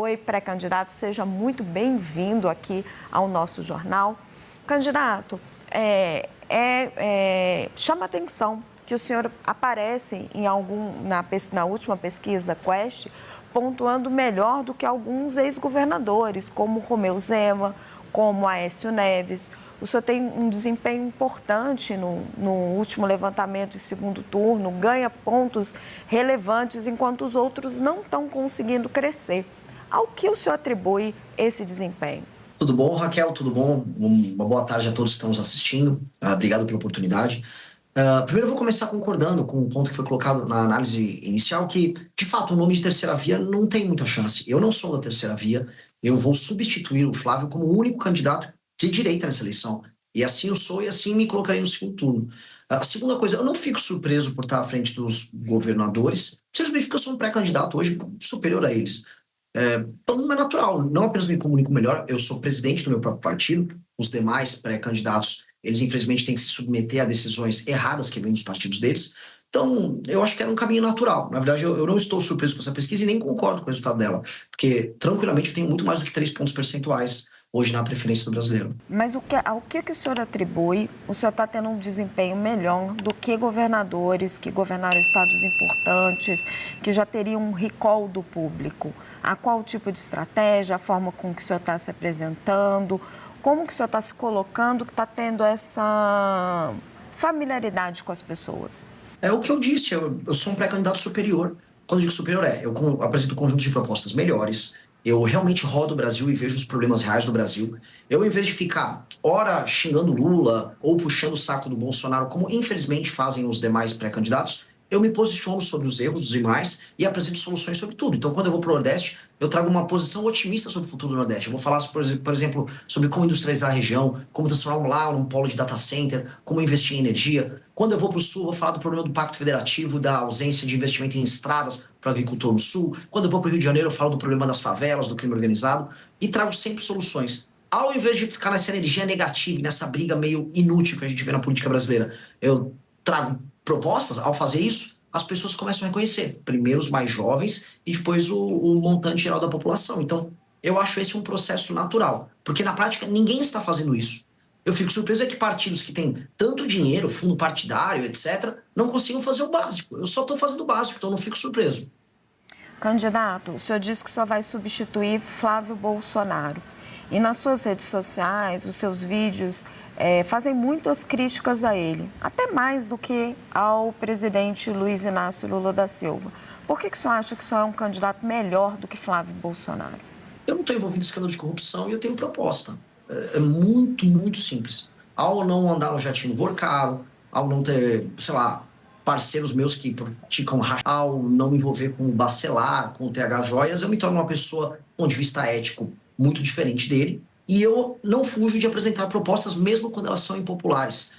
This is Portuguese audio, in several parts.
Oi, pré-candidato, seja muito bem-vindo aqui ao nosso jornal. Candidato, chama atenção que o senhor aparece na última pesquisa Quest, pontuando melhor do que alguns ex-governadores, como Romeu Zema, como Aécio Neves. O senhor tem um desempenho importante no último levantamento e segundo turno, ganha pontos relevantes, enquanto os outros não estão conseguindo crescer. Ao que o senhor atribui esse desempenho? Tudo bom, Raquel? Tudo bom? Uma boa tarde a todos que estão nos assistindo. Obrigado pela oportunidade. Primeiro, eu vou começar concordando com o ponto que foi colocado na análise inicial, que, de fato, o nome de terceira via não tem muita chance. Eu não sou da terceira via, eu vou substituir o Flávio como o único candidato de direita nessa eleição. E assim eu sou, e assim me colocarei no segundo turno. A segunda coisa, eu não fico surpreso por estar à frente dos governadores, simplesmente porque eu sou um pré-candidato hoje superior a eles. Então é natural, não apenas me comunico melhor, eu sou presidente do meu próprio partido, os demais pré-candidatos, eles infelizmente têm que se submeter a decisões erradas que vêm dos partidos deles, então eu acho que era um caminho natural. Na verdade, eu não estou surpreso com essa pesquisa e nem concordo com o resultado dela, porque tranquilamente eu tenho muito mais do que 3 pontos percentuais hoje na preferência do brasileiro. Mas ao que o senhor atribui, o senhor está tendo um desempenho melhor do que governadores que governaram estados importantes, que já teriam um recall do público? A qual tipo de estratégia, a forma com que o senhor está se apresentando, como que o senhor está se colocando, que está tendo essa familiaridade com as pessoas? É o que eu disse, eu sou um pré-candidato superior. Quando eu digo superior eu apresento um conjunto de propostas melhores, eu realmente rodo o Brasil e vejo os problemas reais do Brasil. Eu, em vez de ficar, ora, xingando Lula ou puxando o saco do Bolsonaro, como infelizmente fazem os demais pré-candidatos, eu me posiciono sobre os erros dos demais e apresento soluções sobre tudo. Então, quando eu vou para o Nordeste, eu trago uma posição otimista sobre o futuro do Nordeste. Eu vou falar, por exemplo, sobre como industrializar a região, como transformar lá num polo de data center, como investir em energia. Quando eu vou para o Sul, eu vou falar do problema do Pacto Federativo, da ausência de investimento em estradas para o agricultor no Sul. Quando eu vou para o Rio de Janeiro, eu falo do problema das favelas, do crime organizado e trago sempre soluções. Ao invés de ficar nessa energia negativa e nessa briga meio inútil que a gente vê na política brasileira, eu trago propostas. Ao fazer isso, as pessoas começam a reconhecer, primeiro os mais jovens e depois o montante geral da população. Então, eu acho esse um processo natural, porque na prática ninguém está fazendo isso. Eu fico surpreso que partidos que têm tanto dinheiro, fundo partidário, etc., não consigam fazer o básico. Eu só estou fazendo o básico, então não fico surpreso. Candidato, o senhor disse que só vai substituir Flávio Bolsonaro. E nas suas redes sociais, os seus vídeos fazem muitas críticas a ele, até mais do que ao presidente Luiz Inácio Lula da Silva. Por que o senhor acha que o senhor é um candidato melhor do que Flávio Bolsonaro? Eu não estou envolvido em escândalo de corrupção e eu tenho proposta. É muito, muito simples. Ao não andar no jatinho voar caro, ao não ter, sei lá, parceiros meus que praticam rachar, ao não me envolver com o Bacelar, com o TH Joias, eu me torno uma pessoa, do ponto de vista ético, muito diferente dele. E eu não fujo de apresentar propostas, mesmo quando elas são impopulares.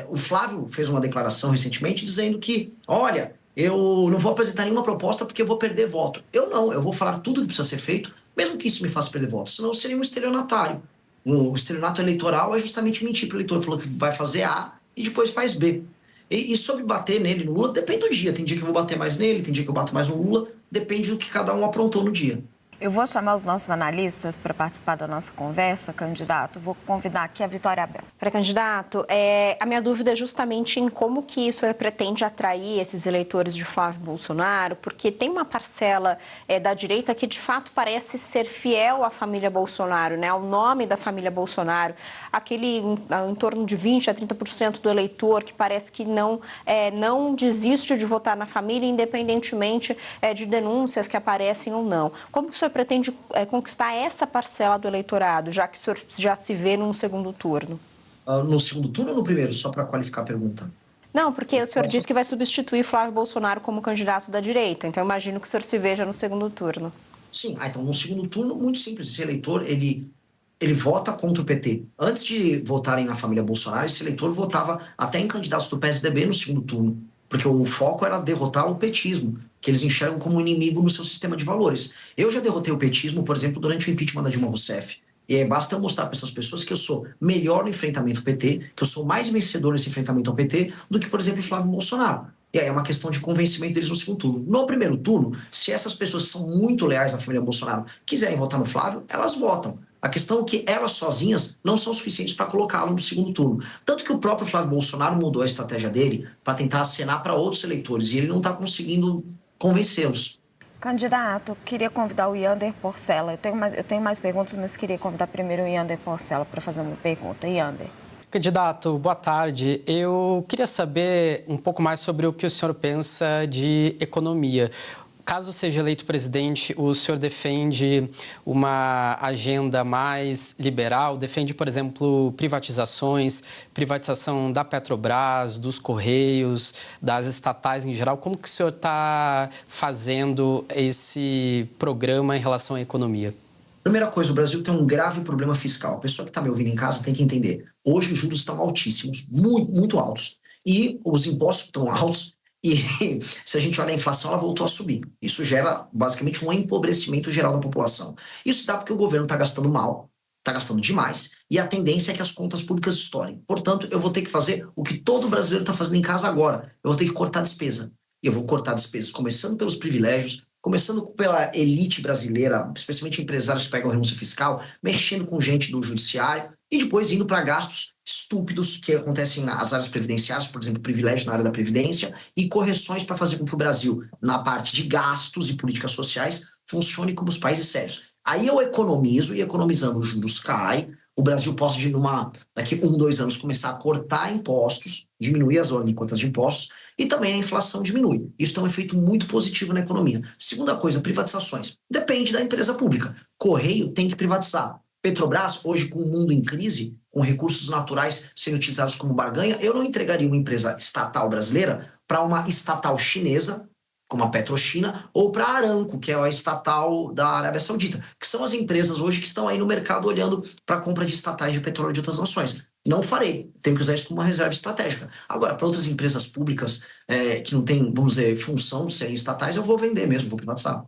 O Flávio fez uma declaração recentemente dizendo que, olha, eu não vou apresentar nenhuma proposta porque eu vou perder voto. Eu não, eu vou falar tudo que precisa ser feito, mesmo que isso me faça perder voto, senão eu seria um estelionatário. O estelionato eleitoral é justamente mentir para o eleitor. Falou que vai fazer A e depois faz B. E sobre bater nele, no Lula, depende do dia. Tem dia que eu vou bater mais nele, tem dia que eu bato mais no Lula, depende do que cada um aprontou no dia. Eu vou chamar os nossos analistas para participar da nossa conversa, candidato. Vou convidar aqui a Vitória Abel. Pré-candidato, a minha dúvida é justamente em como que isso pretende atrair esses eleitores de Flávio Bolsonaro, porque tem uma parcela da direita que, de fato, parece ser fiel à família Bolsonaro, né, ao nome da família Bolsonaro. Aquele em torno de 20% a 30% do eleitor que parece que não desiste de votar na família, independentemente de denúncias que aparecem ou não. Como que o senhor pretende conquistar essa parcela do eleitorado, já que o senhor já se vê num segundo turno? No segundo turno ou no primeiro? Só para qualificar a pergunta. Não, porque o senhor disse que vai substituir Flávio Bolsonaro como candidato da direita, então eu imagino que o senhor se veja no segundo turno. Sim, então no segundo turno, muito simples. Esse eleitor, ele vota contra o PT. Antes de votarem na família Bolsonaro, esse eleitor votava até em candidatos do PSDB no segundo turno, porque o foco era derrotar o petismo, que eles enxergam como inimigo no seu sistema de valores. Eu já derrotei o petismo, por exemplo, durante o impeachment da Dilma Rousseff. E aí basta eu mostrar para essas pessoas que eu sou melhor no enfrentamento ao PT, que eu sou mais vencedor nesse enfrentamento ao PT do que, por exemplo, Flávio Bolsonaro. E aí é uma questão de convencimento deles no segundo turno. No primeiro turno, se essas pessoas que são muito leais à família Bolsonaro quiserem votar no Flávio, elas votam. A questão é que elas sozinhas não são suficientes para colocá-lo no segundo turno. Tanto que o próprio Flávio Bolsonaro mudou a estratégia dele para tentar acenar para outros eleitores e ele não está conseguindo convencê-los. Candidato, queria convidar o Yander Porcela. Eu tenho mais perguntas, mas queria convidar primeiro o Yander Porcela para fazer uma pergunta. Yander. Candidato, boa tarde. Eu queria saber um pouco mais sobre o que o senhor pensa de economia. Caso seja eleito presidente, o senhor defende uma agenda mais liberal? Defende, por exemplo, privatizações, privatização da Petrobras, dos Correios, das estatais em geral? Como que o senhor está fazendo esse programa em relação à economia? Primeira coisa, o Brasil tem um grave problema fiscal. A pessoa que está me ouvindo em casa tem que entender. Hoje os juros estão altíssimos, muito, muito altos. E os impostos estão altos. E se a gente olha a inflação, ela voltou a subir. Isso gera basicamente um empobrecimento geral da população. Isso dá porque o governo está gastando mal, está gastando demais, e a tendência é que as contas públicas estourem. Portanto, eu vou ter que fazer o que todo brasileiro está fazendo em casa agora. Eu vou ter que cortar despesa. E eu vou cortar despesas começando pelos privilégios, começando pela elite brasileira, especialmente empresários que pegam renúncia fiscal, mexendo com gente do judiciário e depois indo para gastos estúpidos que acontecem nas áreas previdenciárias, por exemplo, privilégio na área da previdência e correções para fazer com que o Brasil, na parte de gastos e políticas sociais, funcione como os países sérios. Aí eu economizo e economizando os juros cai, o Brasil pode, daqui 1, 2 anos, começar a cortar impostos, diminuir as alíquotas de impostos, e também a inflação diminui. Isso tem um efeito muito positivo na economia. Segunda coisa, privatizações. Depende da empresa pública. Correio tem que privatizar. Petrobras, hoje com o mundo em crise, com recursos naturais sendo utilizados como barganha, eu não entregaria uma empresa estatal brasileira para uma estatal chinesa, como a PetroChina, ou para a Aramco, que é a estatal da Arábia Saudita, que são as empresas hoje que estão aí no mercado olhando para a compra de estatais de petróleo de outras nações. Não farei, tenho que usar isso como uma reserva estratégica. Agora, para outras empresas públicas que não têm, vamos dizer, função de serem estatais, eu vou vender mesmo, vou privatizar.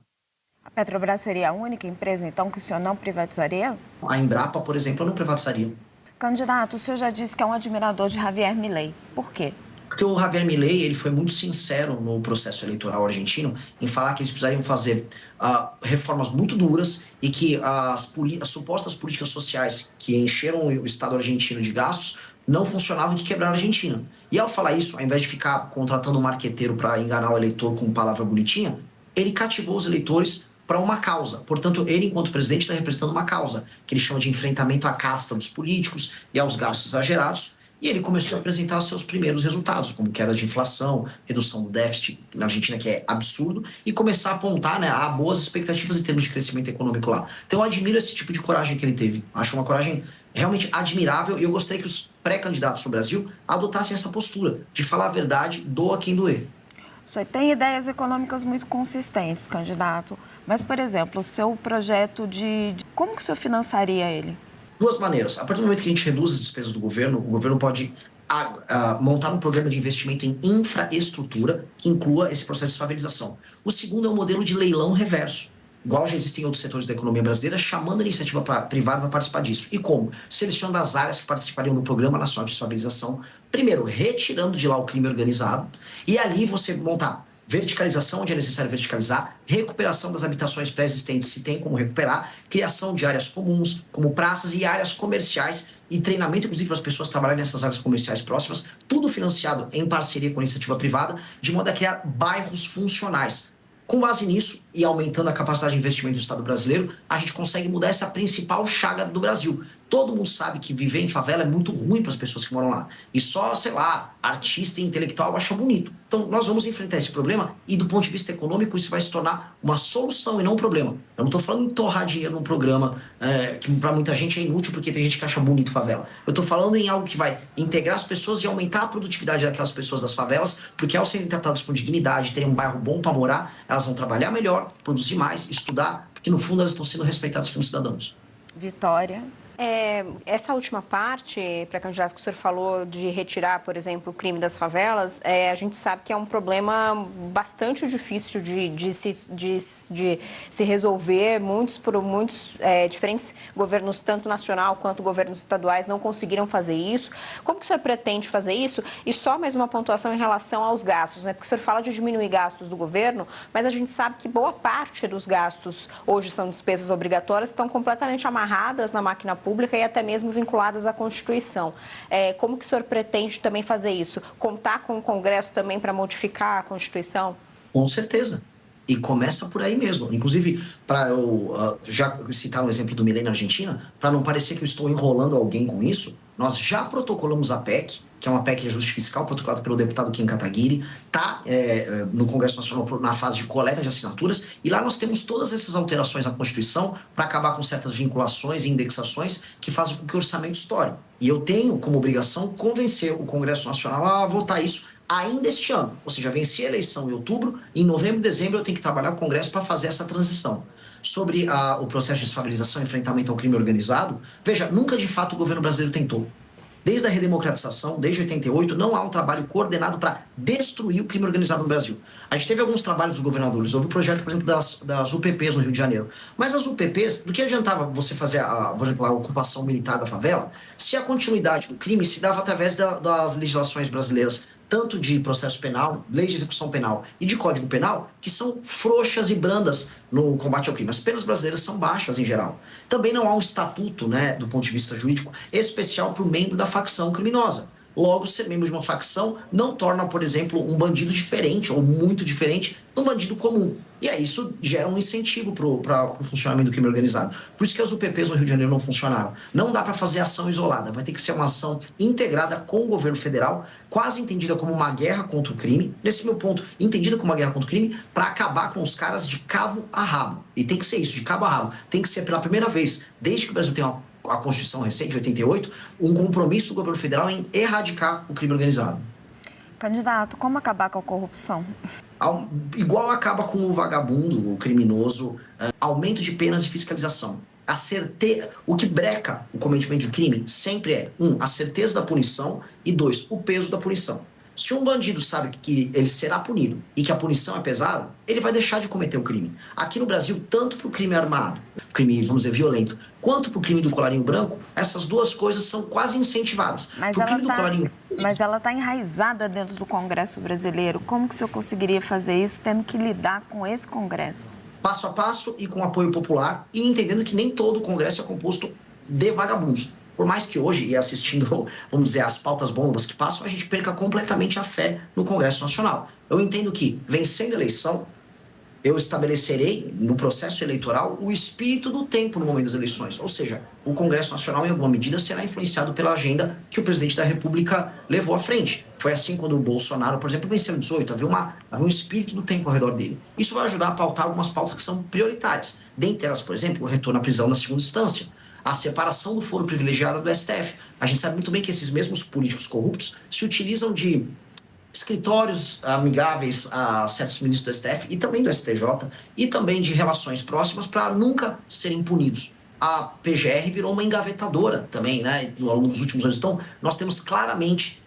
A Petrobras seria a única empresa, então, que o senhor não privatizaria? A Embrapa, por exemplo, eu não privatizaria. Candidato, o senhor já disse que é um admirador de Javier Milei. Por quê? Porque o Javier Milei, ele foi muito sincero no processo eleitoral argentino em falar que eles precisariam fazer reformas muito duras e que as supostas políticas sociais que encheram o Estado argentino de gastos não funcionavam e que quebraram a Argentina. E ao falar isso, ao invés de ficar contratando um marqueteiro para enganar o eleitor com palavra bonitinha, ele cativou os eleitores para uma causa. Portanto, ele, enquanto presidente, está representando uma causa, que ele chama de enfrentamento à casta dos políticos e aos gastos exagerados. E ele começou a apresentar seus primeiros resultados, como queda de inflação, redução do déficit na Argentina, que é absurdo, e começar a apontar a boas expectativas em termos de crescimento econômico lá. Então eu admiro esse tipo de coragem que ele teve. Acho uma coragem realmente admirável e eu gostaria que os pré-candidatos do Brasil adotassem essa postura de falar a verdade, doa quem doer. O senhor tem ideias econômicas muito consistentes, candidato, mas, por exemplo, o seu projeto como que o senhor financiaria ele? Duas maneiras. A partir do momento que a gente reduz as despesas do governo, o governo pode montar um programa de investimento em infraestrutura que inclua esse processo de favelização. O segundo é um modelo de leilão reverso, igual já existem em outros setores da economia brasileira, chamando a iniciativa privada para participar disso. E como? Selecionando as áreas que participariam do Programa Nacional de Desfavelização, primeiro, retirando de lá o crime organizado, e ali você montar verticalização onde é necessário verticalizar, recuperação das habitações pré-existentes se tem como recuperar, criação de áreas comuns, como praças e áreas comerciais e treinamento, inclusive, para as pessoas trabalharem nessas áreas comerciais próximas, tudo financiado em parceria com a iniciativa privada, de modo a criar bairros funcionais. Com base nisso e aumentando a capacidade de investimento do Estado brasileiro, a gente consegue mudar essa principal chaga do Brasil. Todo mundo sabe que viver em favela é muito ruim para as pessoas que moram lá. E só, sei lá, artista e intelectual acha bonito. Então, nós vamos enfrentar esse problema e, do ponto de vista econômico, isso vai se tornar uma solução e não um problema. Eu não estou falando em torrar dinheiro num programa que para muita gente é inútil porque tem gente que acha bonito favela. Eu estou falando em algo que vai integrar as pessoas e aumentar a produtividade daquelas pessoas das favelas, porque ao serem tratadas com dignidade, terem um bairro bom para morar, elas vão trabalhar melhor, produzir mais, estudar, porque no fundo elas estão sendo respeitadas como cidadãos. Vitória. Essa última parte, pré-candidato, que o senhor falou de retirar, por exemplo, o crime das favelas, a gente sabe que é um problema bastante difícil de se resolver. Muitos diferentes governos, tanto nacional quanto governos estaduais, não conseguiram fazer isso. Como que o senhor pretende fazer isso? E só mais uma pontuação em relação aos gastos, né? Porque o senhor fala de diminuir gastos do governo, mas a gente sabe que boa parte dos gastos hoje são despesas obrigatórias, estão completamente amarradas na máquina pública e até mesmo vinculadas à Constituição. Como que o senhor pretende também fazer isso? Contar com o Congresso também para modificar a Constituição? Com certeza. E começa por aí mesmo. Inclusive, para eu já citar um exemplo do Milei na Argentina, para não parecer que eu estou enrolando alguém com isso, nós já protocolamos a PEC, que é uma PEC de ajuste fiscal, protocolada pelo deputado Kim Kataguiri, está no Congresso Nacional na fase de coleta de assinaturas, e lá nós temos todas essas alterações na Constituição para acabar com certas vinculações e indexações que fazem com que o orçamento estoure. E eu tenho como obrigação convencer o Congresso Nacional a votar isso ainda este ano. Ou seja, venci a eleição em outubro, e em novembro e dezembro eu tenho que trabalhar com o Congresso para fazer essa transição. Sobre o processo de desfavelização e enfrentamento ao crime organizado, veja, nunca de fato o governo brasileiro tentou. Desde a redemocratização, desde 88, não há um trabalho coordenado para destruir o crime organizado no Brasil. A gente teve alguns trabalhos dos governadores. Houve o projeto, por exemplo, das UPPs no Rio de Janeiro. Mas as UPPs, do que adiantava você fazer, por exemplo, a ocupação militar da favela, se a continuidade do crime se dava através das legislações brasileiras, tanto de processo penal, lei de execução penal e de código penal, que são frouxas e brandas no combate ao crime. As penas brasileiras são baixas em geral. Também não há um estatuto, né, do ponto de vista jurídico, especial para o membro da facção criminosa. Logo, ser membro de uma facção não torna, por exemplo, um bandido diferente ou muito diferente de um bandido comum. E aí isso gera um incentivo para o funcionamento do crime organizado. Por isso que as UPPs no Rio de Janeiro não funcionaram. Não dá para fazer ação isolada, vai ter que ser uma ação integrada com o governo federal, quase entendida como uma guerra contra o crime, nesse meu ponto, entendida como uma guerra contra o crime, para acabar com os caras de cabo a rabo. E tem que ser isso, de cabo a rabo. Tem que ser pela primeira vez, desde que o Brasil tem a Constituição recente, de 88, um compromisso do governo federal em erradicar o crime organizado. Candidato, como acabar com a corrupção? Igual acaba com o vagabundo, o criminoso, aumento de penas e fiscalização. O que breca o cometimento de crime sempre é, a certeza da punição e 2, o peso da punição. Se um bandido sabe que ele será punido e que a punição é pesada, ele vai deixar de cometer o crime. Aqui no Brasil, tanto para o crime armado, crime, vamos dizer, violento, quanto para o crime do colarinho branco, essas duas coisas são quase incentivadas. Mas ela está enraizada dentro do Congresso brasileiro. Como que o senhor conseguiria fazer isso tendo que lidar com esse Congresso? Passo a passo e com apoio popular, e entendendo que nem todo o Congresso é composto de vagabundos. Por mais que hoje, e assistindo, vamos dizer, as pautas bombas que passam, a gente perca completamente a fé no Congresso Nacional. Eu entendo que, vencendo a eleição, eu estabelecerei, no processo eleitoral, o espírito do tempo no momento das eleições. Ou seja, o Congresso Nacional, em alguma medida, será influenciado pela agenda que o presidente da República levou à frente. Foi assim quando o Bolsonaro, por exemplo, venceu em 18, havia um espírito do tempo ao redor dele. Isso vai ajudar a pautar algumas pautas que são prioritárias. Dentre elas, por exemplo, o retorno à prisão na segunda instância, a separação do foro privilegiado do STF. A gente sabe muito bem que esses mesmos políticos corruptos se utilizam de escritórios amigáveis a certos ministros do STF e também do STJ e também de relações próximas para nunca serem punidos. A PGR virou uma engavetadora também, né, ao longo dos últimos anos. Então, nós temos claramente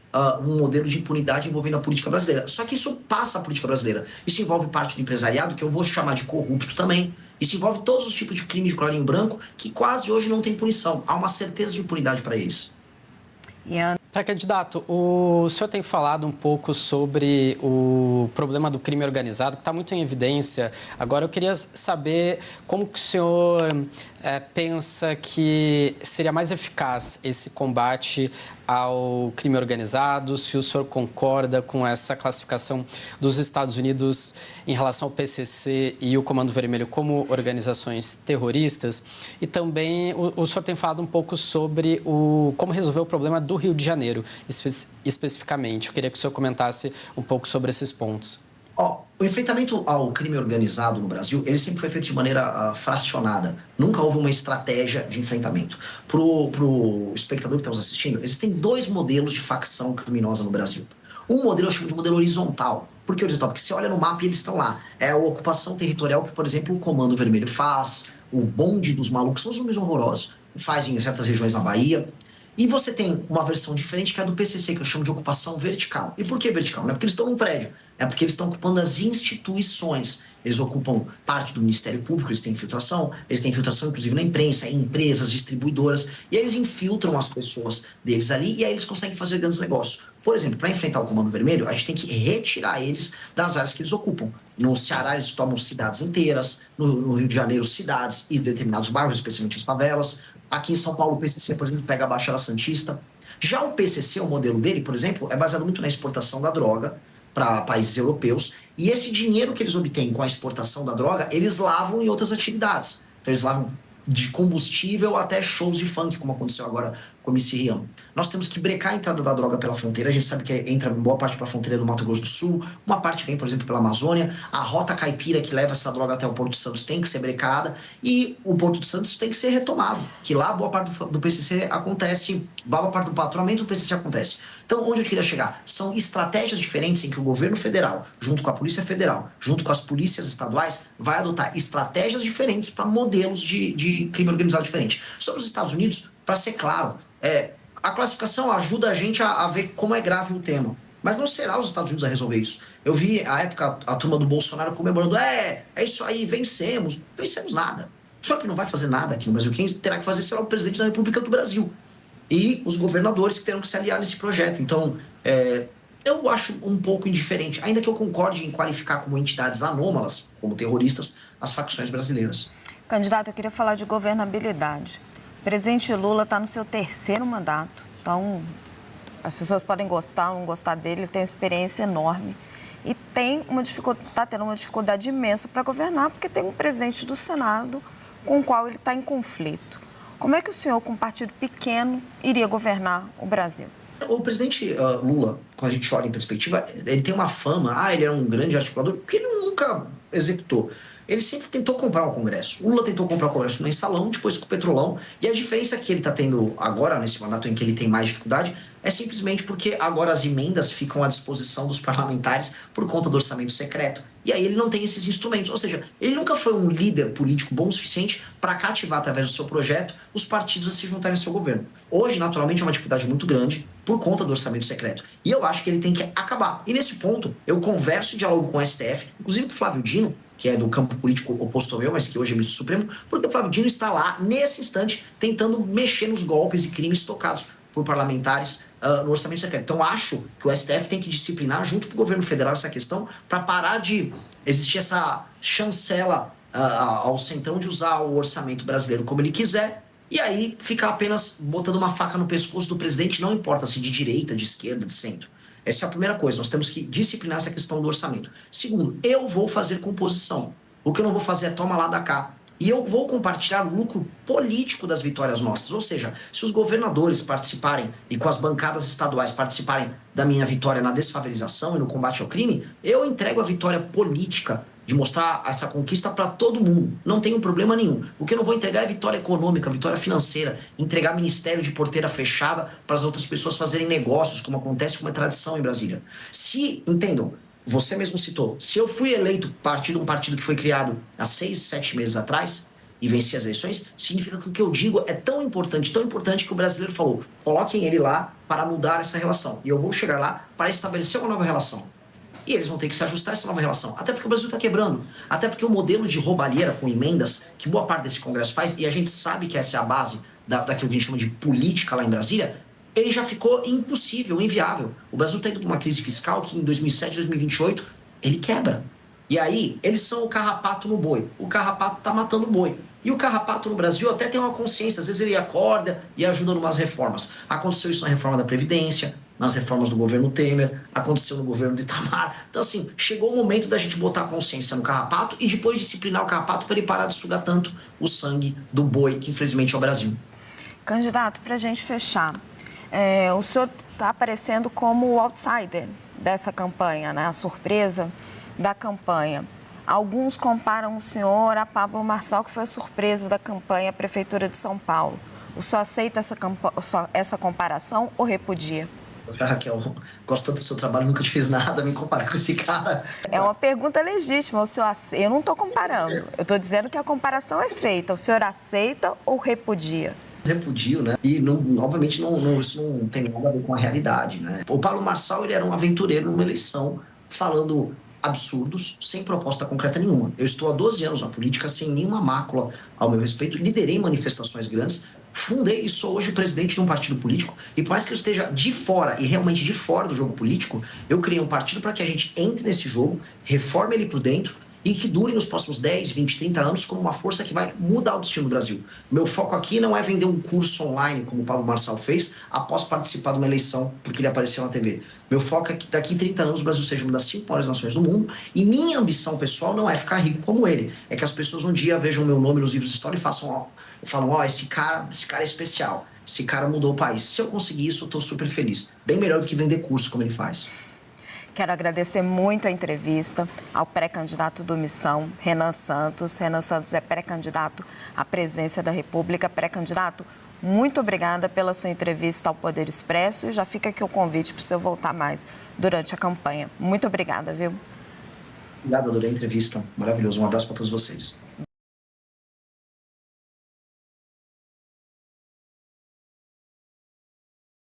um modelo de impunidade envolvendo a política brasileira. Só que isso passa a política brasileira. Isso envolve parte do empresariado, que eu vou chamar de corrupto também. Isso envolve todos os tipos de crimes de colarinho branco que quase hoje não tem punição. Há uma certeza de impunidade para eles. Pré-candidato, o senhor tem falado um pouco sobre o problema do crime organizado, que está muito em evidência. Agora, eu queria saber como que o senhor pensa que seria mais eficaz esse combate ao crime organizado, se o senhor concorda com essa classificação dos Estados Unidos em relação ao PCC e o Comando Vermelho como organizações terroristas. E também o senhor tem falado um pouco sobre como resolver o problema do Rio de Janeiro, especificamente. Eu queria que o senhor comentasse um pouco sobre esses pontos. O enfrentamento ao crime organizado no Brasil, ele sempre foi feito de maneira fracionada. Nunca houve uma estratégia de enfrentamento. Pro espectador que está nos assistindo, existem 2 modelos de facção criminosa no Brasil. Um modelo eu chamo de modelo horizontal. Por que horizontal? Porque você olha no mapa e eles estão lá. É a ocupação territorial que, por exemplo, o Comando Vermelho faz, o bonde dos malucos, são os nomes horrorosos. faz em certas regiões na Bahia. E você tem uma versão diferente que é a do PCC, que eu chamo de ocupação vertical. E por que vertical? Não é porque eles estão num prédio, é porque eles estão ocupando as instituições. Eles ocupam parte do Ministério Público, eles têm infiltração inclusive na imprensa, em empresas, distribuidoras, e aí eles infiltram as pessoas deles ali e aí eles conseguem fazer grandes negócios. Por exemplo, para enfrentar o Comando Vermelho, a gente tem que retirar eles das áreas que eles ocupam. No Ceará, eles tomam cidades inteiras, no Rio de Janeiro, cidades e determinados bairros, especialmente as favelas. Aqui em São Paulo, o PCC, por exemplo, pega a Baixada Santista. Já o PCC, o modelo dele, por exemplo, é baseado muito na exportação da droga para países europeus. E esse dinheiro que eles obtêm com a exportação da droga, eles lavam em outras atividades. Então, eles lavam de combustível até shows de funk, como aconteceu agora com o MC Rian. Nós temos que brecar a entrada da droga pela fronteira. A gente sabe que entra boa parte pela fronteira do Mato Grosso do Sul, uma parte vem, por exemplo, pela Amazônia. A rota caipira que leva essa droga até o Porto de Santos tem que ser brecada e o Porto de Santos tem que ser retomado, que lá boa parte do PCC acontece, boa parte do faturamento do PCC acontece. Então, onde eu queria chegar? São estratégias diferentes em que o governo federal, junto com a Polícia Federal, junto com as polícias estaduais, vai adotar estratégias diferentes para modelos de crime organizado diferente. Sobre os Estados Unidos, para ser claro, a classificação ajuda a gente a ver como é grave o tema. Mas não será os Estados Unidos a resolver isso. Eu vi, à época, a turma do Bolsonaro comemorando, é isso aí, vencemos. Vencemos nada. Só que não vai fazer nada aqui no Brasil. Quem terá que fazer será o presidente da República do Brasil. E os governadores que terão que se aliar nesse projeto. Então, eu acho um pouco indiferente, ainda que eu concorde em qualificar como entidades anômalas, como terroristas, as facções brasileiras. Candidato, eu queria falar de governabilidade. O presidente Lula está no seu 3º mandato, então as pessoas podem gostar ou não gostar dele, ele tem uma experiência enorme e está tendo uma dificuldade imensa para governar, porque tem um presidente do Senado com o qual ele está em conflito. Como é que o senhor, com um partido pequeno, iria governar o Brasil? O presidente Lula, quando a gente olha em perspectiva, ele tem uma fama, ele era um grande articulador, porque ele nunca executou. Ele sempre tentou comprar o Congresso. O Lula tentou comprar o Congresso no mensalão, depois com o Petrolão. E a diferença que ele está tendo agora, nesse mandato em que ele tem mais dificuldade, é simplesmente porque agora as emendas ficam à disposição dos parlamentares por conta do orçamento secreto. E aí ele não tem esses instrumentos. Ou seja, ele nunca foi um líder político bom o suficiente para cativar, através do seu projeto, os partidos a se juntarem ao seu governo. Hoje, naturalmente, é uma dificuldade muito grande por conta do orçamento secreto. E eu acho que ele tem que acabar. E nesse ponto, eu converso e dialogo com o STF, inclusive com o Flávio Dino, que é do campo político oposto ao meu, mas que hoje é ministro supremo, porque o Flávio Dino está lá, nesse instante, tentando mexer nos golpes e crimes tocados por parlamentares no orçamento secreto. Então, acho que o STF tem que disciplinar, junto com o governo federal, essa questão, para parar de existir essa chancela ao centrão de usar o orçamento brasileiro como ele quiser, e aí ficar apenas botando uma faca no pescoço do presidente, não importa se de direita, de esquerda, de centro. Essa é a primeira coisa, nós temos que disciplinar essa questão do orçamento. Segundo, eu vou fazer composição. O que eu não vou fazer é toma lá da cá. E eu vou compartilhar o lucro político das vitórias nossas. Ou seja, se os governadores participarem e com as bancadas estaduais participarem da minha vitória na desfavelização e no combate ao crime, eu entrego a vitória política de mostrar essa conquista para todo mundo. Não tem problema nenhum. O que eu não vou entregar é vitória econômica, vitória financeira, entregar ministério de porteira fechada para as outras pessoas fazerem negócios, como acontece com uma tradição em Brasília. Entendam, você mesmo citou, se eu fui eleito de um partido que foi criado há 6, 7 meses atrás e venci as eleições, significa que o que eu digo é tão importante que o brasileiro falou, coloquem ele lá para mudar essa relação. E eu vou chegar lá para estabelecer uma nova relação. E eles vão ter que se ajustar a essa nova relação. Até porque o Brasil está quebrando. Até porque o modelo de roubalheira com emendas, que boa parte desse Congresso faz, e a gente sabe que essa é a base daquilo que a gente chama de política lá em Brasília, ele já ficou impossível, inviável. O Brasil está indo para uma crise fiscal que em 2007, 2028, ele quebra. E aí, eles são o carrapato no boi. O carrapato está matando o boi. E o carrapato no Brasil até tem uma consciência. Às vezes ele acorda e ajuda em umas reformas. Aconteceu isso na reforma da Previdência, nas reformas do governo Temer, aconteceu no governo de Itamar. Então, assim, chegou o momento da gente botar a consciência no carrapato e depois disciplinar o carrapato para ele parar de sugar tanto o sangue do boi, que infelizmente é o Brasil. Candidato, para a gente fechar, o senhor está aparecendo como o outsider dessa campanha, né? A surpresa da campanha. Alguns comparam o senhor a Pablo Marçal, que foi a surpresa da campanha à Prefeitura de São Paulo. O senhor aceita essa comparação ou repudia? Raquel, gosto tanto do seu trabalho, nunca te fiz nada, me comparar com esse cara. É uma pergunta legítima. Eu não estou comparando. Eu estou dizendo que a comparação é feita. O senhor aceita ou repudia? Repudio, né? E obviamente isso não tem nada a ver com a realidade, né? O Pablo Marçal, ele era um aventureiro numa eleição, falando absurdos, sem proposta concreta nenhuma. Eu estou há 12 anos na política, sem nenhuma mácula ao meu respeito, liderei manifestações grandes, fundei e sou hoje presidente de um partido político, e por mais que eu esteja de fora, e realmente de fora do jogo político, eu criei um partido para que a gente entre nesse jogo, reforme ele por dentro, e que dure nos próximos 10, 20, 30 anos como uma força que vai mudar o destino do Brasil. Meu foco aqui não é vender um curso online, como o Pablo Marçal fez, após participar de uma eleição, porque ele apareceu na TV. Meu foco é que daqui 30 anos o Brasil seja uma das 5 maiores nações do mundo, e minha ambição pessoal não é ficar rico como ele, é que as pessoas um dia vejam meu nome nos livros de história e falam, esse cara é especial, esse cara mudou o país. Se eu conseguir isso, eu estou super feliz. Bem melhor do que vender curso como ele faz. Quero agradecer muito a entrevista ao pré-candidato do Missão, Renan Santos. Renan Santos é pré-candidato à presidência da República. Pré-candidato, muito obrigada pela sua entrevista ao Poder Expresso. E já fica aqui o convite para o senhor voltar mais durante a campanha. Muito obrigada, viu? Obrigado, adorei a entrevista. Maravilhoso. Um abraço para todos vocês.